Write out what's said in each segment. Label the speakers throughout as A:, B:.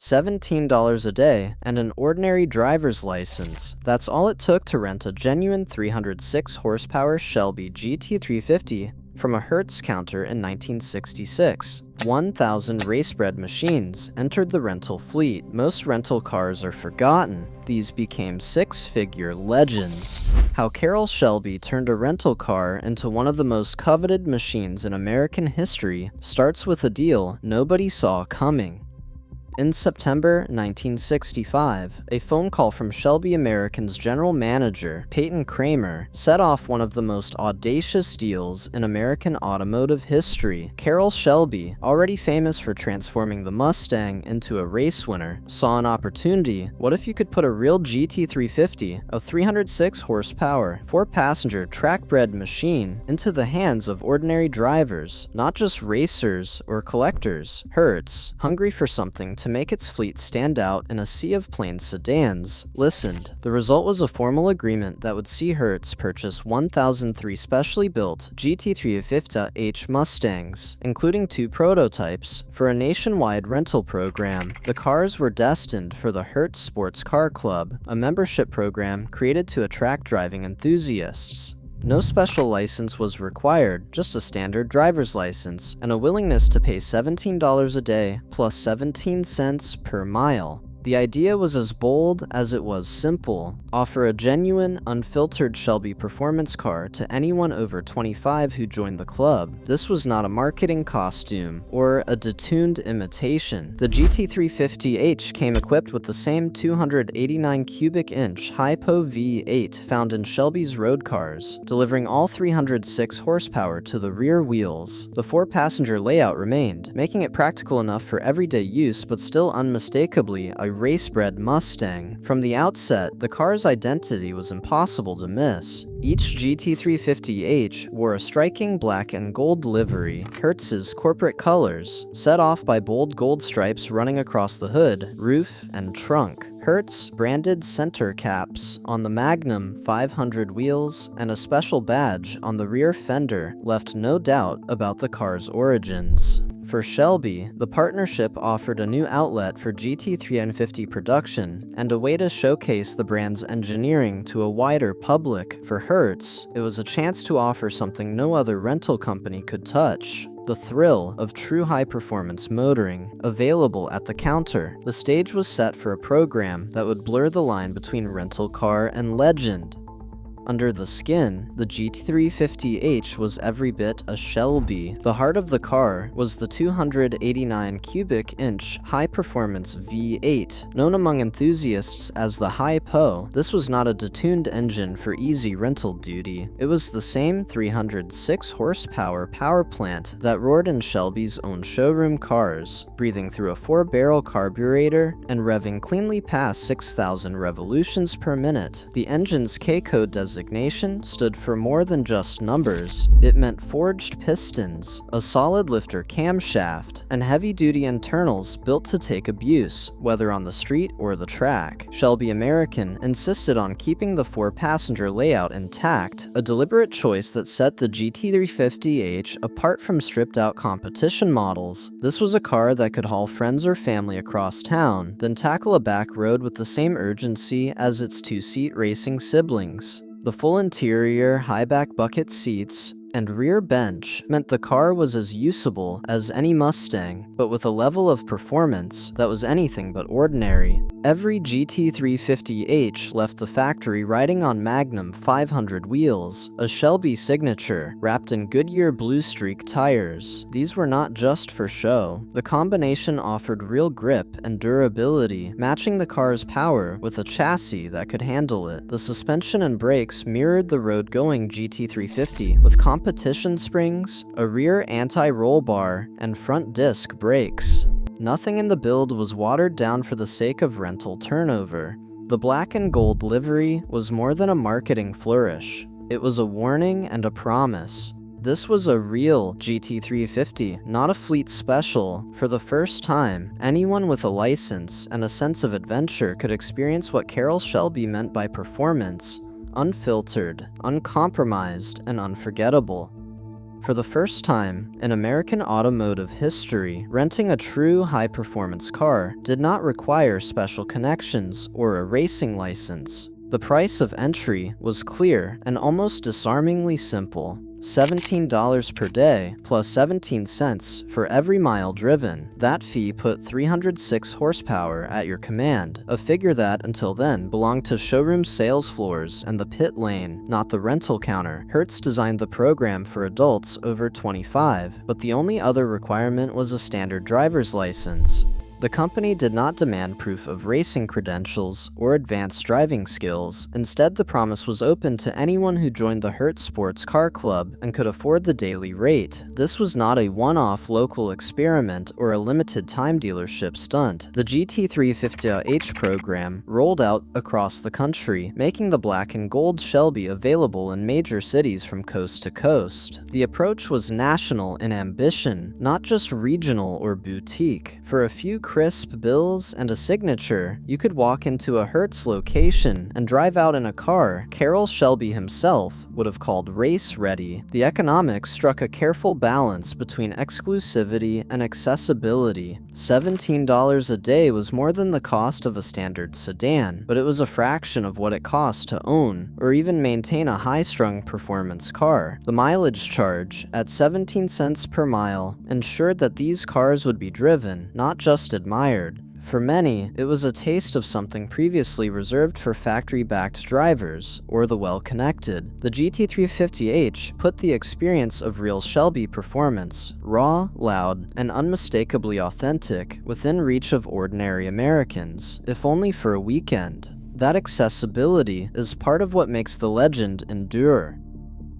A: $17 a day, and an ordinary driver's license. That's all it took to rent a genuine 306 horsepower Shelby GT350 from a Hertz counter in 1966. 1,000 race-bred machines entered the rental fleet. Most rental cars are forgotten. These became six-figure legends. How Carroll Shelby turned a rental car into one of the most coveted machines in American history starts with a deal nobody saw coming. In September 1965, a phone call from Shelby American's general manager, Peyton Kramer, set off one of the most audacious deals in American automotive history. Carroll Shelby, already famous for transforming the Mustang into a race winner, saw an opportunity. What if you could put a real GT350, a 306 horsepower, 4-passenger track-bred machine, into the hands of ordinary drivers, not just racers or collectors? Hertz, hungry for something to make its fleet stand out in a sea of plain sedans, listened. The result was a formal agreement that would see Hertz purchase 1,003 specially built GT350H Mustangs, including 2 prototypes, for a nationwide rental program. The cars were destined for the Hertz Sports Car Club, a membership program created to attract driving enthusiasts. No special license was required, just a standard driver's license, and a willingness to pay $17 a day plus 17 cents per mile. The idea was as bold as it was simple. Offer a genuine, unfiltered Shelby performance car to anyone over 25 who joined the club. This was not a marketing costume or a detuned imitation. The GT350H came equipped with the same 289 cubic inch Hypo V8 found in Shelby's road cars, delivering all 306 horsepower to the rear wheels. The 4-passenger layout remained, making it practical enough for everyday use but still unmistakably a race-bred Mustang. From the outset, the car's identity was impossible to miss. Each GT350H wore a striking black and gold livery, Hertz's corporate colors, set off by bold gold stripes running across the hood, roof, and trunk. Hertz branded center caps on the Magnum 500 wheels and a special badge on the rear fender left no doubt about the car's origins. For Shelby, the partnership offered a new outlet for GT350 production and a way to showcase the brand's engineering to a wider public. For Hertz, it was a chance to offer something no other rental company could touch: the thrill of true high-performance motoring, available at the counter. The stage was set for a program that would blur the line between rental car and legend. Under the skin, the GT350H was every bit a Shelby. The heart of the car was the 289 cubic inch high-performance V8, known among enthusiasts as the Hypo. This was not a detuned engine for easy rental duty. It was the same 306 horsepower power plant that roared in Shelby's own showroom cars, breathing through a 4-barrel carburetor and revving cleanly past 6,000 revolutions per minute. The engine's K-code designation stood for more than just numbers. It meant forged pistons, a solid lifter camshaft, and heavy-duty internals built to take abuse, whether on the street or the track. Shelby American insisted on keeping the 4-passenger layout intact, a deliberate choice that set the GT350H apart from stripped-out competition models. This was a car that could haul friends or family across town, then tackle a back road with the same urgency as its 2-seat racing siblings. The full interior, high-back bucket seats, and rear bench meant the car was as usable as any Mustang, but with a level of performance that was anything but ordinary. Every GT350H left the factory riding on Magnum 500 wheels, a Shelby signature, wrapped in Goodyear Blue Streak tires. These were not just for show. The combination offered real grip and durability, matching the car's power with a chassis that could handle it. The suspension and brakes mirrored the road-going GT350, with competition springs, a rear anti-roll bar, and front disc brakes. Nothing in the build was watered down for the sake of rental turnover. The black and gold livery was more than a marketing flourish. It was a warning and a promise. This was a real GT350, not a fleet special. For the first time, anyone with a license and a sense of adventure could experience what Carroll Shelby meant by performance: unfiltered, uncompromised, and unforgettable. For the first time in American automotive history, renting a true high-performance car did not require special connections or a racing license. The price of entry was clear and almost disarmingly simple. $17 per day plus 17 cents for every mile driven. That fee put 306 horsepower at your command, a figure that until then belonged to showroom sales floors and the pit lane, not the rental counter. Hertz designed the program for adults over 25, but the only other requirement was a standard driver's license. The company did not demand proof of racing credentials or advanced driving skills. Instead, the promise was open to anyone who joined the Hertz Sports Car Club and could afford the daily rate. This was not a one-off local experiment or a limited time dealership stunt. The GT350H program rolled out across the country, making the black and gold Shelby available in major cities from coast to coast. The approach was national in ambition, not just regional or boutique. For a few crisp bills and a signature, you could walk into a Hertz location and drive out in a car Carroll Shelby himself would have called race-ready. The economics struck a careful balance between exclusivity and accessibility. $17 a day was more than the cost of a standard sedan, but it was a fraction of what it cost to own or even maintain a high-strung performance car. The mileage charge, at 17 cents per mile, ensured that these cars would be driven, not just admired. For many, it was a taste of something previously reserved for factory-backed drivers or the well-connected. The GT350H put the experience of real Shelby performance, raw, loud, and unmistakably authentic, within reach of ordinary Americans, if only for a weekend. That accessibility is part of what makes the legend endure.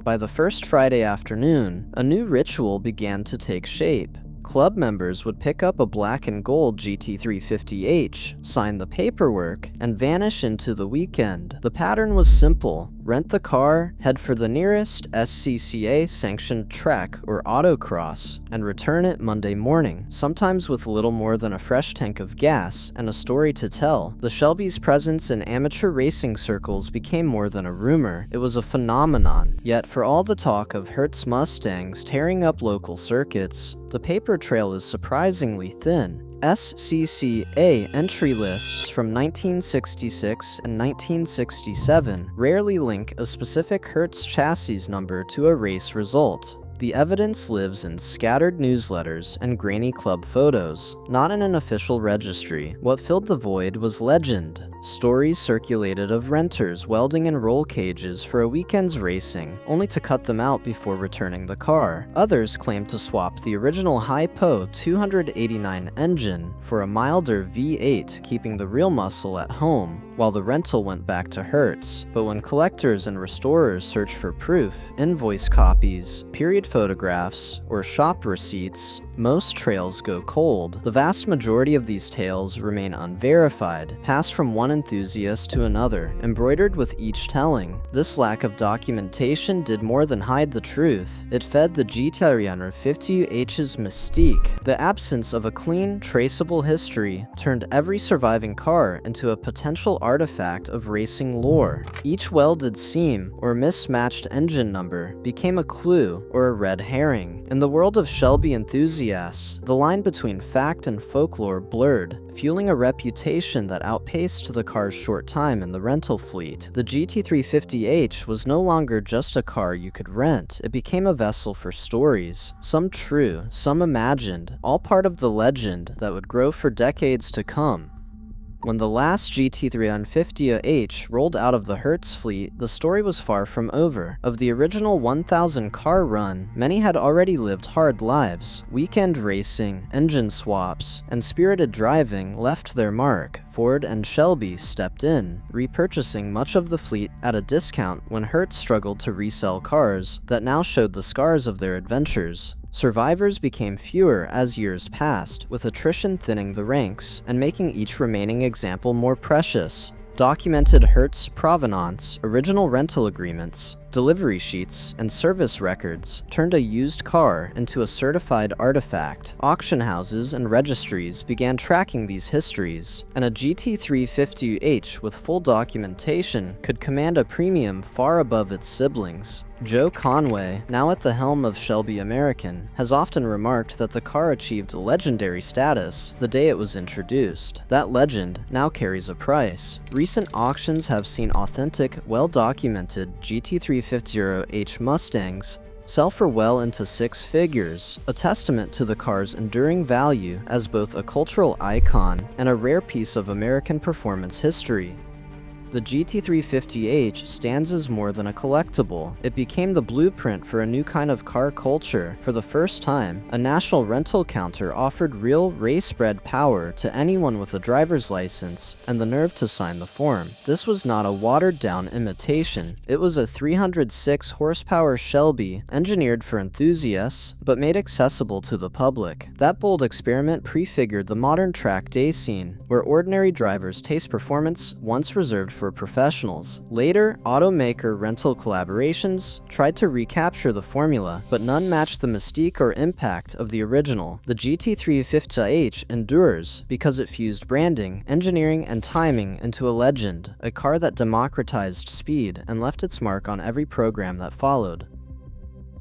A: By the first Friday afternoon, a new ritual began to take shape. Club members would pick up a black and gold GT350H, sign the paperwork, and vanish into the weekend. The pattern was simple. Rent the car, head for the nearest SCCA-sanctioned track or autocross, and return it Monday morning, sometimes with little more than a fresh tank of gas and a story to tell. The Shelby's presence in amateur racing circles became more than a rumor. It was a phenomenon. Yet for all the talk of Hertz Mustangs tearing up local circuits, the paper trail is surprisingly thin. SCCA entry lists from 1966 and 1967 rarely link a specific Hertz chassis number to a race result. The evidence lives in scattered newsletters and grainy club photos, not in an official registry. What filled the void was legend. Stories circulated of renters welding in roll cages for a weekend's racing, only to cut them out before returning the car. Others claimed to swap the original Hypo 289 engine for a milder V8, keeping the real muscle at home, while the rental went back to Hertz. But when collectors and restorers search for proof, invoice copies, period photographs, or shop receipts, most trails go cold. The vast majority of these tales remain unverified, passed from one enthusiast to another, embroidered with each telling. This lack of documentation did more than hide the truth. It fed the GT350H's mystique. The absence of a clean, traceable history turned every surviving car into a potential artifact of racing lore. Each welded seam or mismatched engine number became a clue or a red herring. In the world of Shelby enthusiasts, the line between fact and folklore blurred, fueling a reputation that outpaced the car's short time in the rental fleet. The GT350H was no longer just a car you could rent. It became a vessel for stories, some true, some imagined, all part of the legend that would grow for decades to come. When the last GT350H rolled out of the Hertz fleet, the story was far from over. Of the original 1,000 car run, many had already lived hard lives. Weekend racing, engine swaps, and spirited driving left their mark. Ford and Shelby stepped in, repurchasing much of the fleet at a discount when Hertz struggled to resell cars that now showed the scars of their adventures. Survivors became fewer as years passed, with attrition thinning the ranks and making each remaining example more precious. Documented Hertz provenance, original rental agreements, delivery sheets, and service records turned a used car into a certified artifact. Auction houses and registries began tracking these histories, and a GT350H with full documentation could command a premium far above its siblings. Joe Conway, now at the helm of Shelby American, has often remarked that the car achieved legendary status the day it was introduced. That legend now carries a price. Recent auctions have seen authentic, well-documented GT350H Mustangs sell for well into six figures, a testament to the car's enduring value as both a cultural icon and a rare piece of American performance history. The GT350H stands as more than a collectible. It became the blueprint for a new kind of car culture. For the first time, a national rental counter offered real race-bred power to anyone with a driver's license and the nerve to sign the form. This was not a watered-down imitation. It was a 306 horsepower Shelby, engineered for enthusiasts, but made accessible to the public. That bold experiment prefigured the modern track day scene, where ordinary drivers taste performance once reserved for professionals. Later, automaker rental collaborations tried to recapture the formula, but none matched the mystique or impact of the original. The GT350H endures because it fused branding, engineering, and timing into a legend, a car that democratized speed and left its mark on every program that followed.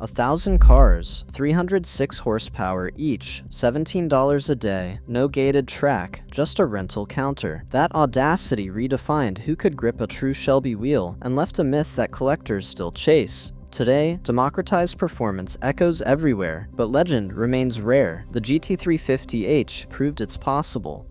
A: 1,000 cars, 306 horsepower each, $17 a day, no gated track, just a rental counter. That audacity redefined who could grip a true Shelby wheel and left a myth that collectors still chase. Today, democratized performance echoes everywhere, but legend remains rare. The GT350H proved it's possible.